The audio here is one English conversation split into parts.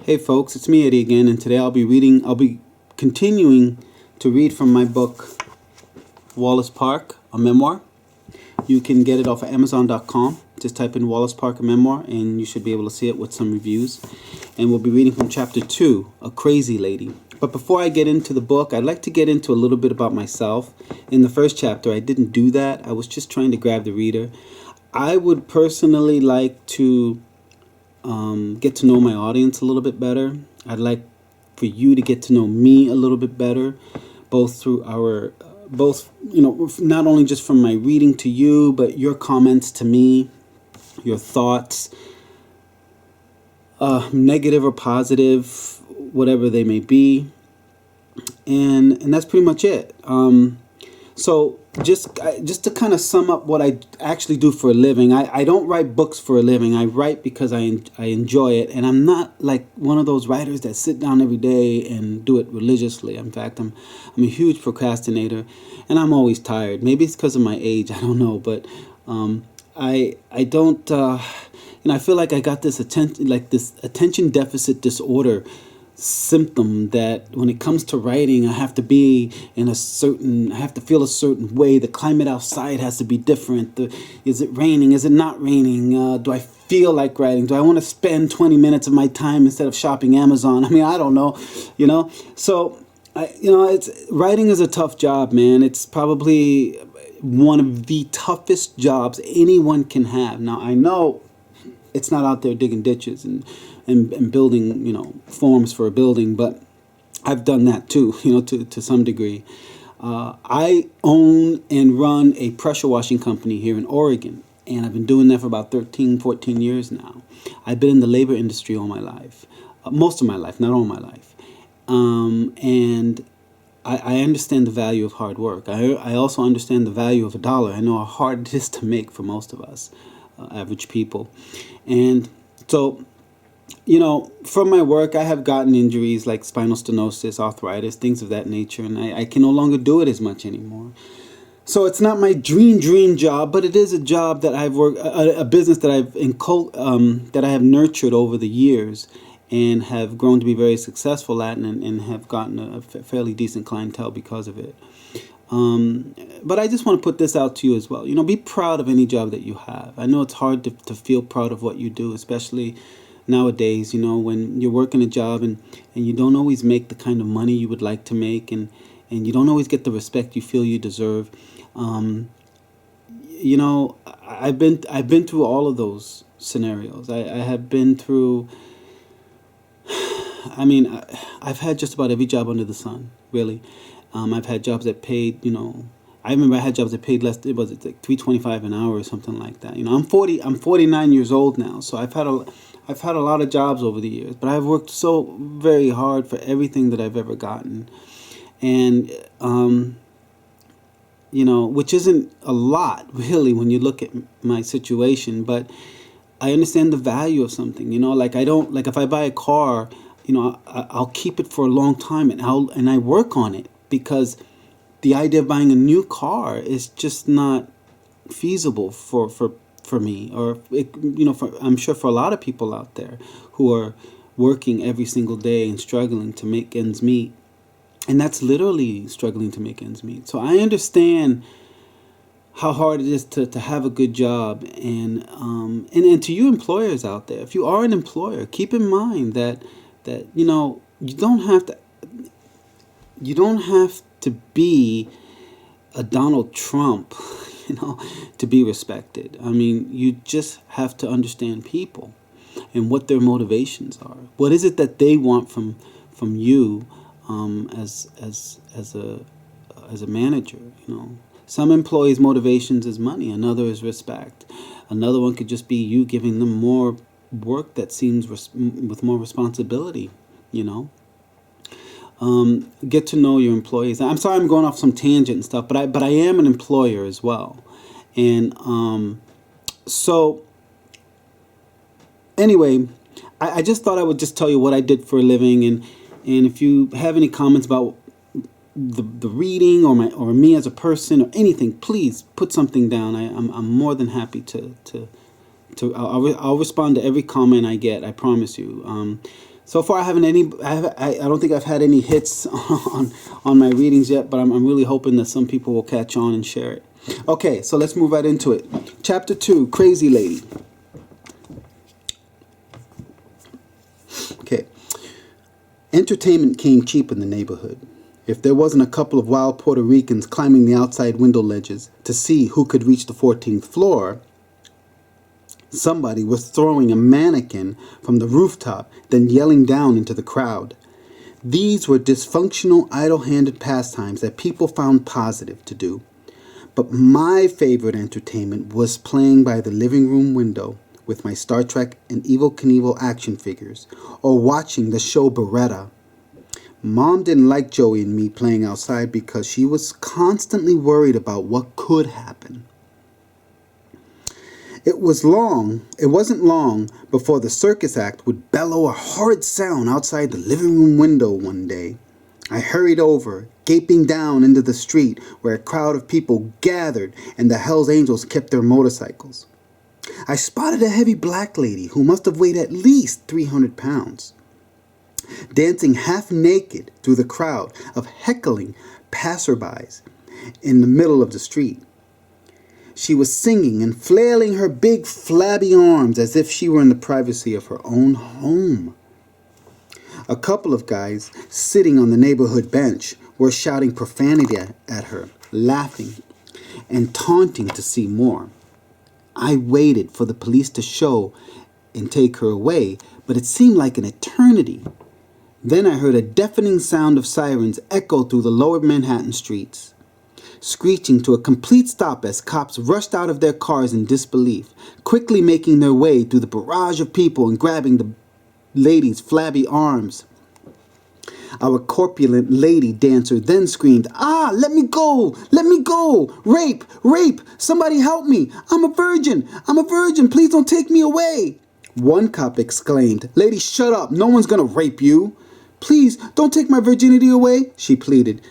Hey folks, it's me Eddie again, and today I'll be continuing to read from my book, Wallace Park, a memoir. You can get it off of Amazon.com. Just type in Wallace Park, a memoir, and you should be able to see it with some reviews. And we'll be reading from chapter 2, A Crazy Lady. But before I get into the book, I'd like to get into a little bit about myself. In the first chapter, I didn't do that. I was just trying to grab the reader. I would personally like to get to know my audience a little bit better. I'd like for you to get to know me a little bit better, both through our, not only just from my reading to you, but your comments to me, your thoughts, negative or positive, whatever they may be. And that's pretty much it. So just to kind of sum up what I actually do for a living, I don't write books for a living. I write because I enjoy it, and I'm not like one of those writers that sit down every day and do it religiously. In fact, I'm a huge procrastinator, and I'm always tired. Maybe it's because of my age, I don't know, but I don't I feel like I got this attention deficit disorder symptom that when it comes to writing, I have to feel a certain way. The climate outside has to be different. Is it raining? Is it not raining? Do I feel like writing? Do I want to spend 20 minutes of my time instead of shopping Amazon? I mean, I don't know, So, writing is a tough job, man. It's probably one of the toughest jobs anyone can have. Now, I know it's not out there digging ditches and building, forms for a building, but I've done that too, to some degree. I own and run a pressure washing company here in Oregon, and I've been doing that for about 13, 14 years now. I've been in the labor industry all my life, most of my life, not all my life. And I understand the value of hard work. I also understand the value of a dollar. I know how hard it is to make for most of us, average people. And so, from my work, I have gotten injuries like spinal stenosis, arthritis, things of that nature, and I can no longer do it as much anymore. So it's not my dream job, but it is a job that I've worked, a business that that I have nurtured over the years and have grown to be very successful at, and have gotten a fairly decent clientele because of it. But I just want to put this out to you as well. Be proud of any job that you have. I know it's hard to feel proud of what you do, especially nowadays, when you're working a job and you don't always make the kind of money you would like to make, and you don't always get the respect you feel you deserve. I've been through all of those scenarios. I have been through, I've had just about every job under the sun, really. I've had jobs that paid, I remember I had jobs that paid less. It was like $3.25 an hour or something like that. I'm 49 years old now, so I've had a lot of jobs over the years, but I've worked so very hard for everything that I've ever gotten, and which isn't a lot really when you look at my situation, but I understand the value of something. Like if I buy a car, I'll keep it for a long time, and I work on it, because the idea of buying a new car is just not feasible for me, or I'm sure for a lot of people out there who are working every single day and struggling to make ends meet, and that's literally struggling to make ends meet. So I understand how hard it is to have a good job, and to you employers out there, if you are an employer, keep in mind that you don't have to be a Donald Trump, to be respected. I mean, you just have to understand people and what their motivations are. What is it that they want from you as a manager? Some employees' motivations is money. Another is respect. Another one could just be you giving them more work that seems with more responsibility. Get to know your employees. I'm sorry I'm going off some tangent and stuff, but I am an employer as well. And so anyway, I just thought I would just tell you what I did for a living, and if you have any comments about the reading or me as a person or anything, please put something down. I'm more than happy to I'll respond to every comment I get, I promise you. So far, I don't think I've had any hits on my readings yet, but I'm really hoping that some people will catch on and share it. Okay, so let's move right into it. Chapter 2, Crazy Lady. Okay. Entertainment came cheap in the neighborhood. If there wasn't a couple of wild Puerto Ricans climbing the outside window ledges to see who could reach the 14th floor, somebody was throwing a mannequin from the rooftop, then yelling down into the crowd. These were dysfunctional, idle-handed pastimes that people found positive to do. But my favorite entertainment was playing by the living room window with my Star Trek and Evel Knievel action figures, or watching the show Beretta. Mom didn't like Joey and me playing outside because she was constantly worried about what could happen. It wasn't long before the circus act would bellow a horrid sound outside the living room window one day. I hurried over, gaping down into the street where a crowd of people gathered and the Hells Angels kept their motorcycles. I spotted a heavy black lady who must have weighed at least 300 pounds. Dancing half naked through the crowd of heckling passerbys in the middle of the street. She was singing and flailing her big flabby arms as if she were in the privacy of her own home. A couple of guys sitting on the neighborhood bench were shouting profanity at her, laughing and taunting to see more. I waited for the police to show and take her away, but it seemed like an eternity. Then I heard a deafening sound of sirens echo through the lower Manhattan streets, screeching to a complete stop as cops rushed out of their cars in disbelief, quickly making their way through the barrage of people and grabbing the lady's flabby arms. Our corpulent lady dancer then screamed, "Ah, let me go! Let me go! Rape! Rape! Somebody help me! I'm a virgin! I'm a virgin! Please don't take me away!" One cop exclaimed, "Lady, shut up! No one's gonna rape you!" "Please, don't take my virginity away," she pleaded.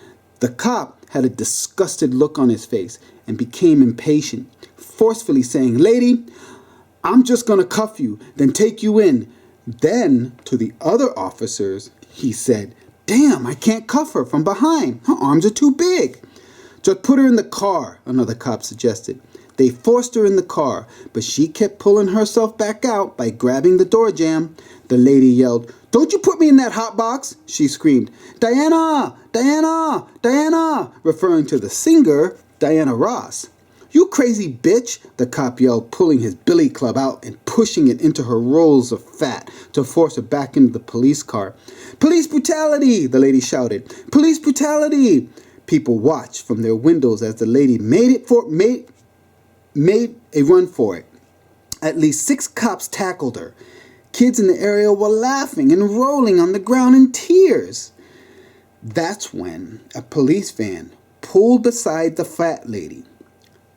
The cop had a disgusted look on his face and became impatient, forcefully saying, "Lady, I'm just gonna cuff you, then take you in." Then, to the other officers, he said, "Damn, I can't cuff her from behind. Her arms are too big." "Just put her in the car," another cop suggested. They forced her in the car, but she kept pulling herself back out by grabbing the door jamb. The lady yelled, "Don't you put me in that hot box!" She screamed, "Diana! Diana! Diana!" referring to the singer, Diana Ross. "You crazy bitch!" the cop yelled, pulling his billy club out and pushing it into her rolls of fat to force her back into the police car. "Police brutality!" the lady shouted. "Police brutality!" People watched from their windows as the lady made a run for it. At least 6 cops tackled her. Kids in the area were laughing and rolling on the ground in tears. That's when a police van pulled beside the fat lady.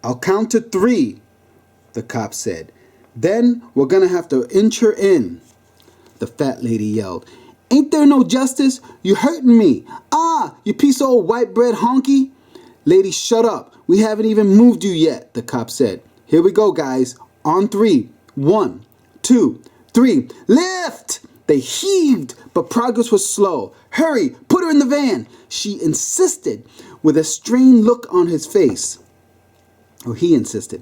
"I'll count to 3, the cop said. "Then we're gonna have to inch her in." The fat lady yelled, "Ain't there no justice? You hurting me. Ah, you piece of old white bread honky." "Lady, shut up. We haven't even moved you yet," the cop said. "Here we go, guys. On 3. 1, 2, 3. Lift!" They heaved, but progress was slow. "Hurry, put her in the van," she insisted with a strained look on his face. Or he insisted.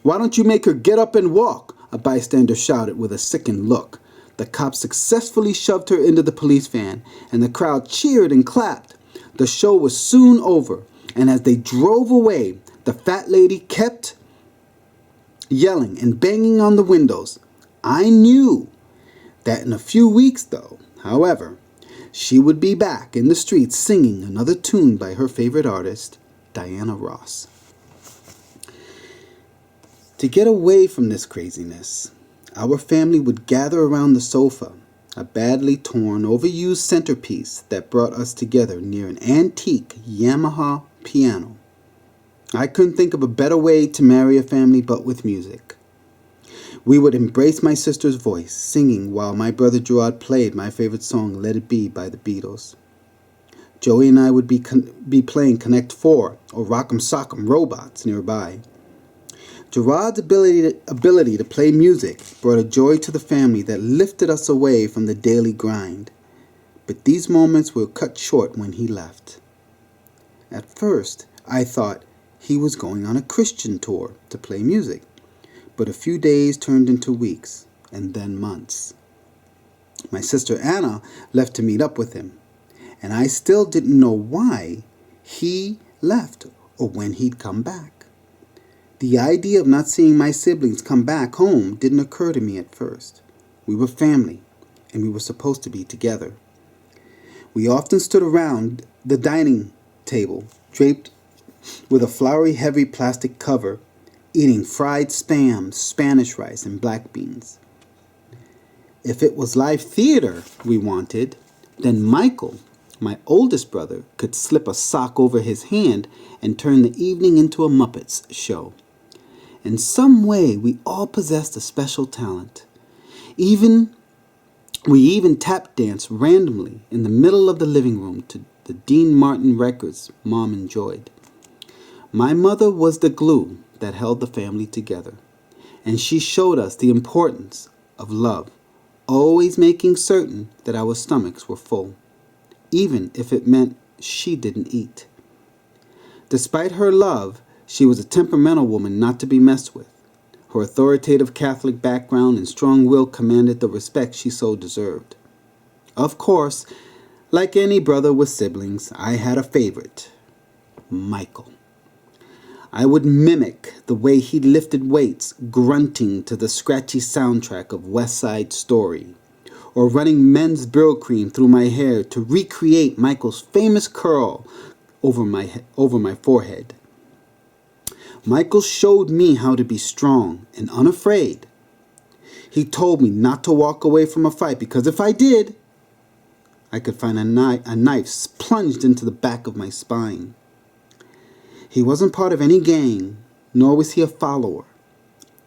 "Why don't you make her get up and walk?" a bystander shouted with a sickened look. The cop successfully shoved her into the police van, and the crowd cheered and clapped. The show was soon over, and as they drove away, the fat lady kept yelling and banging on the windows. I knew that in a few weeks, though, however, she would be back in the streets singing another tune by her favorite artist, Diana Ross. To get away from this craziness, our family would gather around the sofa, a badly torn, overused centerpiece that brought us together near an antique Yamaha piano. I couldn't think of a better way to marry a family but with music. We would embrace my sister's voice, singing while my brother Gerard played my favorite song, Let It Be by the Beatles. Joey and I would be playing Connect 4 or Rock'em Sock'em Robots nearby. Gerard's ability to play music brought a joy to the family that lifted us away from the daily grind. But these moments were cut short when he left. At first, I thought he was going on a Christian tour to play music, but a few days turned into weeks and then months. My sister Anna left to meet up with him, and I still didn't know why he left or when he'd come back. The idea of not seeing my siblings come back home didn't occur to me at first. We were family, and we were supposed to be together. We often stood around the dining table, draped with a floury, heavy plastic cover, eating fried spam, Spanish rice, and black beans. If it was live theater we wanted, then Michael, my oldest brother, could slip a sock over his hand and turn the evening into a Muppets show. In some way, we all possessed a special talent. We even tap danced randomly in the middle of the living room to the Dean Martin records Mom enjoyed. My mother was the glue that held the family together, and she showed us the importance of love, always making certain that our stomachs were full, even if it meant she didn't eat. Despite her love, she was a temperamental woman not to be messed with. Her authoritative Catholic background and strong will commanded the respect she so deserved. Of course, like any brother with siblings, I had a favorite, Michael. I would mimic the way he lifted weights, grunting to the scratchy soundtrack of West Side Story, or running men's Brill cream through my hair to recreate Michael's famous curl over my forehead. Michael showed me how to be strong and unafraid. He told me not to walk away from a fight because if I did, I could find a knife plunged into the back of my spine. He wasn't part of any gang, nor was he a follower.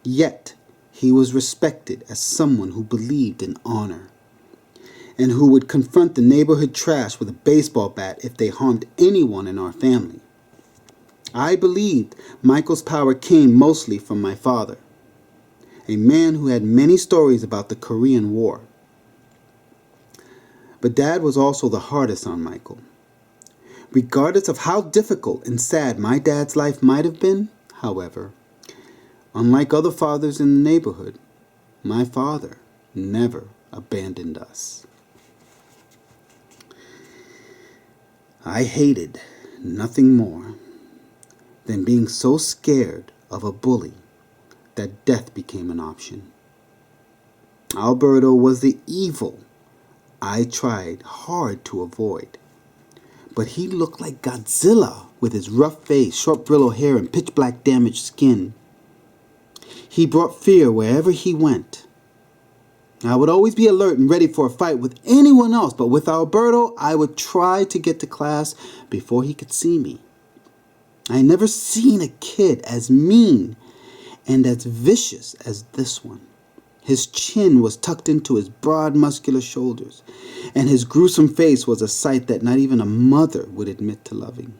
Yet, he was respected as someone who believed in honor and who would confront the neighborhood trash with a baseball bat if they harmed anyone in our family. I believed Michael's power came mostly from my father, a man who had many stories about the Korean War. But Dad was also the hardest on Michael. Regardless of how difficult and sad my dad's life might have been, however, unlike other fathers in the neighborhood, my father never abandoned us. I hated nothing more than being so scared of a bully that death became an option. Alberto was the evil I tried hard to avoid, but he looked like Godzilla with his rough face, short brillo hair, and pitch black damaged skin. He brought fear wherever he went. I would always be alert and ready for a fight with anyone else, but with Alberto, I would try to get to class before he could see me. I had never seen a kid as mean and as vicious as this one. His chin was tucked into his broad, muscular shoulders, and his gruesome face was a sight that not even a mother would admit to loving.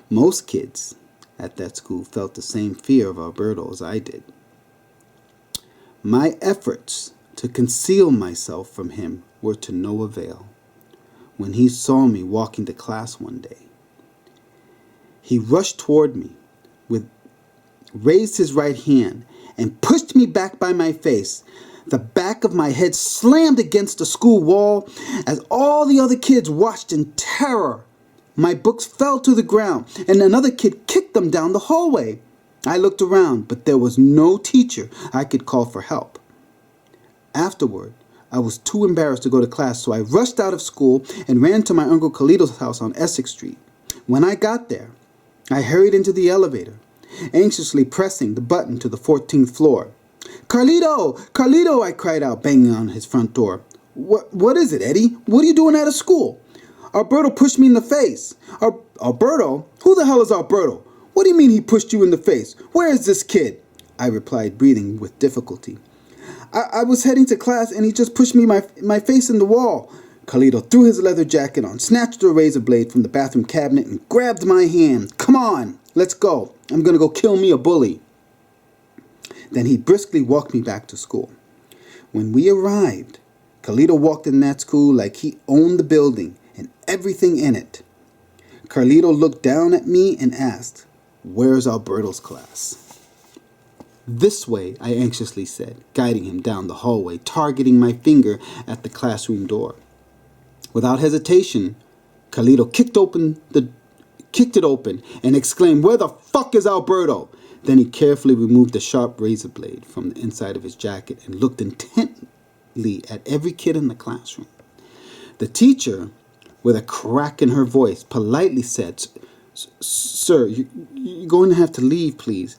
Most kids at that school felt the same fear of Alberto as I did. My efforts to conceal myself from him were to no avail. When he saw me walking to class one day, he rushed toward me, raised his right hand, and pushed me back by my face. The back of my head slammed against the school wall as all the other kids watched in terror. My books fell to the ground, and another kid kicked them down the hallway. I looked around, but there was no teacher I could call for help. Afterward, I was too embarrassed to go to class, so I rushed out of school and ran to my Uncle Carlito's house on Essex Street. When I got there, I hurried into the elevator, anxiously pressing the button to the 14th floor. "Carlito! Carlito!" I cried out, banging on his front door. What is it, Eddie? What are you doing out of school?" "Alberto pushed me in the face." Alberto? Who the hell is Alberto? What do you mean he pushed you in the face? Where is this kid?" I replied, breathing with difficulty. I was heading to class and he just pushed me my face in the wall." Carlito threw his leather jacket on, snatched a razor blade from the bathroom cabinet, and grabbed my hand. "Come on, let's go. I'm going to go kill me a bully." Then he briskly walked me back to school. When we arrived, Carlito walked in that school like he owned the building and everything in it. Carlito looked down at me and asked, "Where's Alberto's class?" "This way," I anxiously said, guiding him down the hallway, targeting my finger at the classroom door. Without hesitation, Carlito kicked it open and exclaimed, "Where the fuck is Alberto?" Then he carefully removed the sharp razor blade from the inside of his jacket and looked intently at every kid in the classroom. The teacher, with a crack in her voice, politely said, "Sir, you're going to have to leave, please."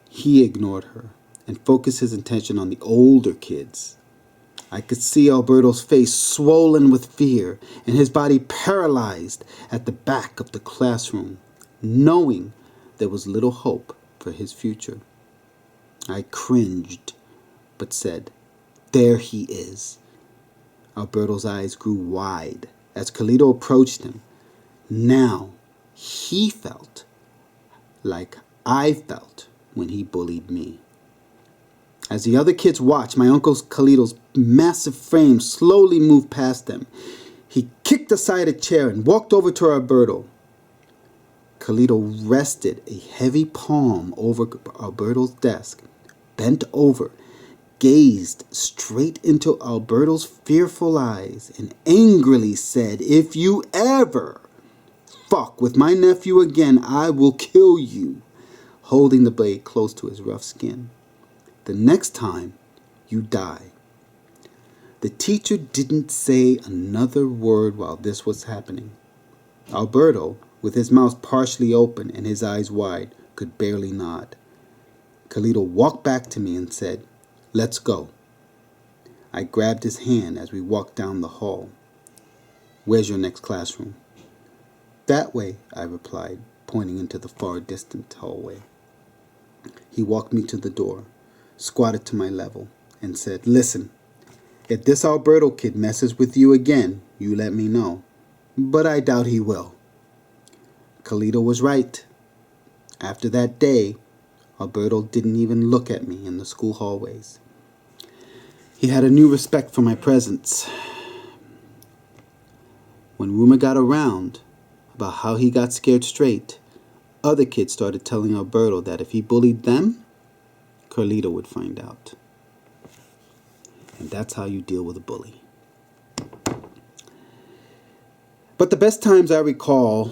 He ignored her and focused his attention on the older kids. I could see Alberto's face swollen with fear and his body paralyzed at the back of the classroom, knowing there was little hope for his future. I cringed, but said, "There he is." Alberto's eyes grew wide as Carlito approached him. Now he felt like I felt when he bullied me. As the other kids watched, my Uncle Carlito's massive frame slowly moved past them. He kicked aside a chair and walked over to Alberto. Carlito rested a heavy palm over Alberto's desk, bent over, gazed straight into Alberto's fearful eyes, and angrily said, "If you ever fuck with my nephew again, I will kill you," holding the blade close to his rough skin. "The next time, you die." The teacher didn't say another word while this was happening. Alberto, with his mouth partially open and his eyes wide, could barely nod. Carlito walked back to me and said, "Let's go." I grabbed his hand as we walked down the hall. "Where's your next classroom?" "That way," I replied, pointing into the far distant hallway. He walked me to the door, squatted to my level, and said, "Listen, if this Alberto kid messes with you again, you let me know. But I doubt he will." Carlito was right. After that day, Alberto didn't even look at me in the school hallways. He had a new respect for my presence. When rumor got around about how he got scared straight, other kids started telling Alberto that if he bullied them, Carlito would find out. And that's how you deal with a bully. But the best times I recall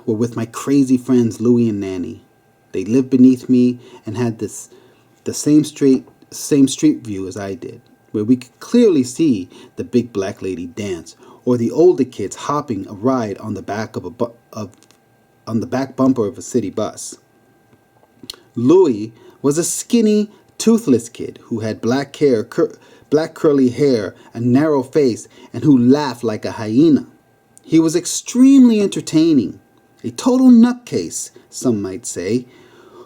were with my crazy friends Louie and Nanny. They lived beneath me and had the same street view as I did, where we could clearly see the big black lady dance, or the older kids hopping a ride on the back on the back bumper of a city bus. Louie was a skinny, toothless kid who had black curly hair, a narrow face, and who laughed like a hyena. He was extremely entertaining, a total nutcase, some might say,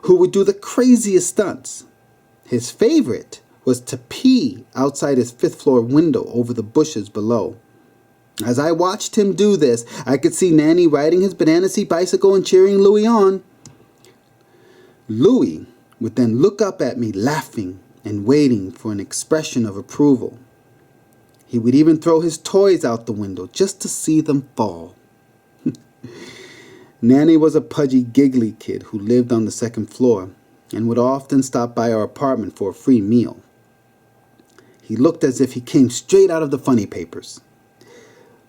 who would do the craziest stunts. His favorite was to pee outside his fifth-floor window over the bushes below. As I watched him do this, I could see Nanny riding his banana seat bicycle and cheering Louie on. Louie would then look up at me laughing and waiting for an expression of approval. He would even throw his toys out the window just to see them fall. Nanny was a pudgy, giggly kid who lived on the second floor and would often stop by our apartment for a free meal. He looked as if he came straight out of the funny papers.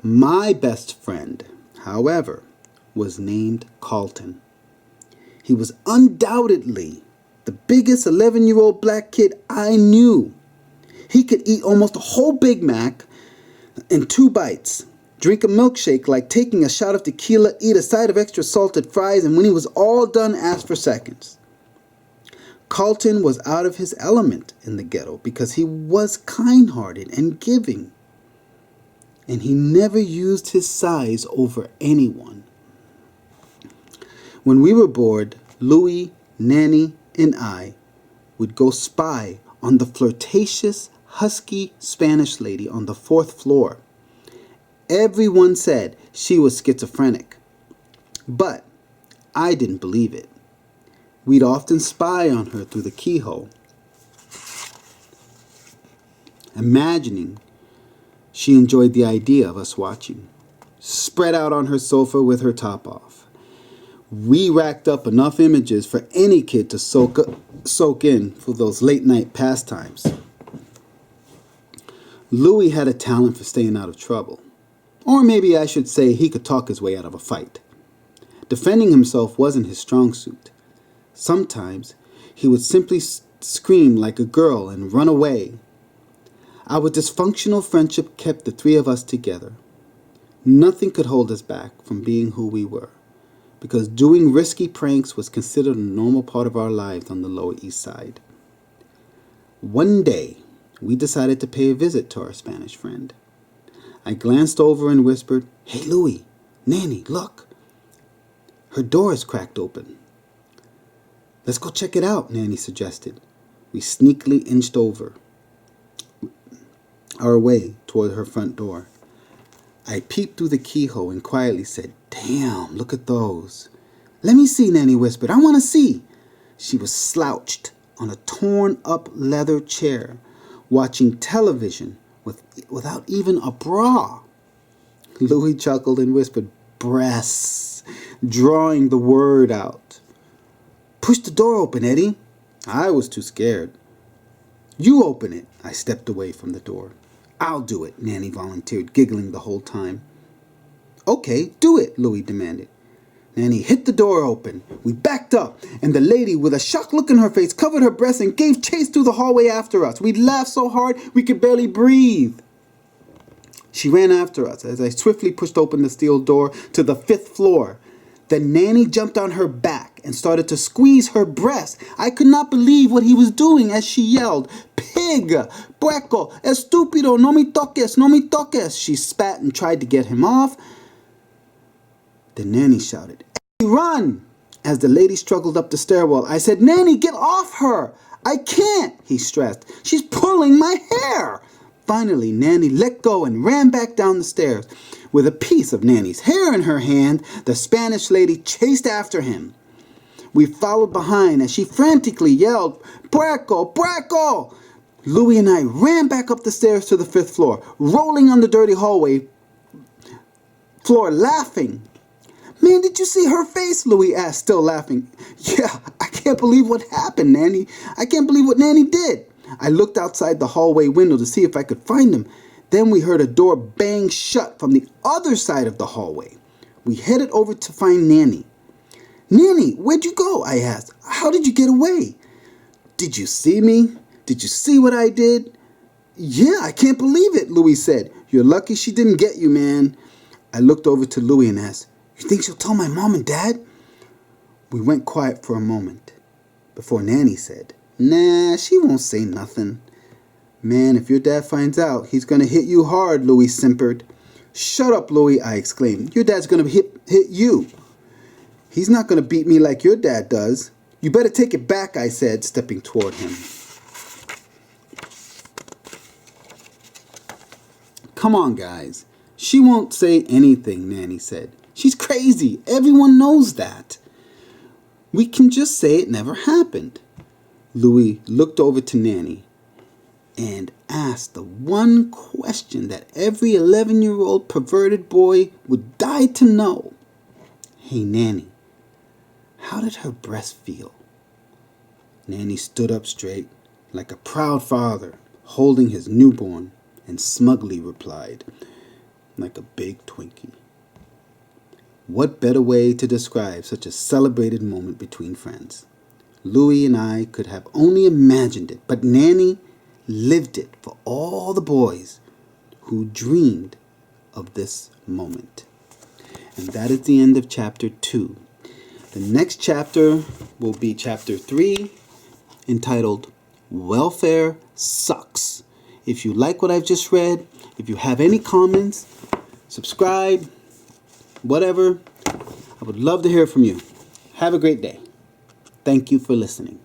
My best friend, however, was named Carlton. He was undoubtedly the biggest 11-year-old black kid I knew. He could eat almost a whole Big Mac in 2 bites, drink a milkshake like taking a shot of tequila, eat a side of extra salted fries, and when he was all done, ask for seconds. Carlton was out of his element in the ghetto because he was kind-hearted and giving. And he never used his size over anyone. When we were bored, Louie, Nanny, and I would go spy on the flirtatious, husky Spanish lady on the 4th floor. Everyone said she was schizophrenic, but I didn't believe it. We'd often spy on her through the keyhole, imagining she enjoyed the idea of us watching. Spread out on her sofa with her top off. We racked up enough images for any kid to soak in for those late night pastimes. Louis had a talent for staying out of trouble. Or maybe I should say he could talk his way out of a fight. Defending himself wasn't his strong suit. Sometimes he would simply scream like a girl and run away. Our dysfunctional friendship kept the three of us together. Nothing could hold us back from being who we were, because doing risky pranks was considered a normal part of our lives on the Lower East Side. One day, we decided to pay a visit to our Spanish friend. I glanced over and whispered, "Hey, Louie, Nanny, look. Her door is cracked open." "Let's go check it out," Nanny suggested. We sneakily inched over our way toward her front door. I peeped through the keyhole and quietly said, "Damn, look at those." "Let me see," Nanny whispered. "I want to see." She was slouched on a torn-up leather chair, watching television without even a bra. Louis chuckled and whispered, "Breasts," drawing the word out. "Push the door open, Eddie." I was too scared. "You open it." I stepped away from the door. "I'll do it," Nanny volunteered, giggling the whole time. "Okay, do it," Louis demanded. Nanny hit the door open. We backed up, and the lady, with a shocked look in her face, covered her breasts and gave chase through the hallway after us. We laughed so hard we could barely breathe. She ran after us as I swiftly pushed open the steel door to the 5th floor. Then Nanny jumped on her back and started to squeeze her breast. I could not believe what he was doing as she yelled, "Pig! Puerco! Estúpido! No me toques! No me toques!" She spat and tried to get him off. Then Nanny shouted, "Hey, run!" As the lady struggled up the stairwell, I said, "Nanny, get off her!" "I can't," he stressed. "She's pulling my hair." Finally, Nanny let go and ran back down the stairs. With a piece of Nanny's hair in her hand, the Spanish lady chased after him. We followed behind as she frantically yelled, "Puerco! Puerco!" Louis and I ran back up the stairs to the 5th floor, rolling on the dirty hallway floor, laughing. "Man, did you see her face?" Louis asked, still laughing. "Yeah, I can't believe what happened, Nanny. I can't believe what Nanny did." I looked outside the hallway window to see if I could find him. Then we heard a door bang shut from the other side of the hallway. We headed over to find Nanny. "Nanny, where'd you go?" I asked. "How did you get away?" "Did you see me? Did you see what I did?" "Yeah, I can't believe it," Louis said. "You're lucky she didn't get you, man." I looked over to Louis and asked, "You think she'll tell my mom and dad?" We went quiet for a moment before Nanny said, "Nah, she won't say nothing." "Man, if your dad finds out, he's gonna hit you hard," Louis simpered. "Shut up, Louis," I exclaimed. "Your dad's gonna hit you." "He's not gonna beat me like your dad does." "You better take it back," I said, stepping toward him. "Come on, guys. She won't say anything," Nanny said. "She's crazy. Everyone knows that." "We can just say it never happened." Louis looked over to Nanny and asked the one question that every 11-year-old perverted boy would die to know. "Hey, Nanny, how did her breast feel?" Nanny stood up straight, like a proud father holding his newborn, and smugly replied, "Like a big Twinkie." What better way to describe such a celebrated moment between friends? Louis and I could have only imagined it, but Nanny lived it for all the boys who dreamed of this moment. And that is the end of chapter 2. The next chapter will be chapter 3, entitled Welfare Sucks. If you like what I've just read, if you have any comments, subscribe, whatever, I would love to hear from you. Have a great day. Thank you for listening.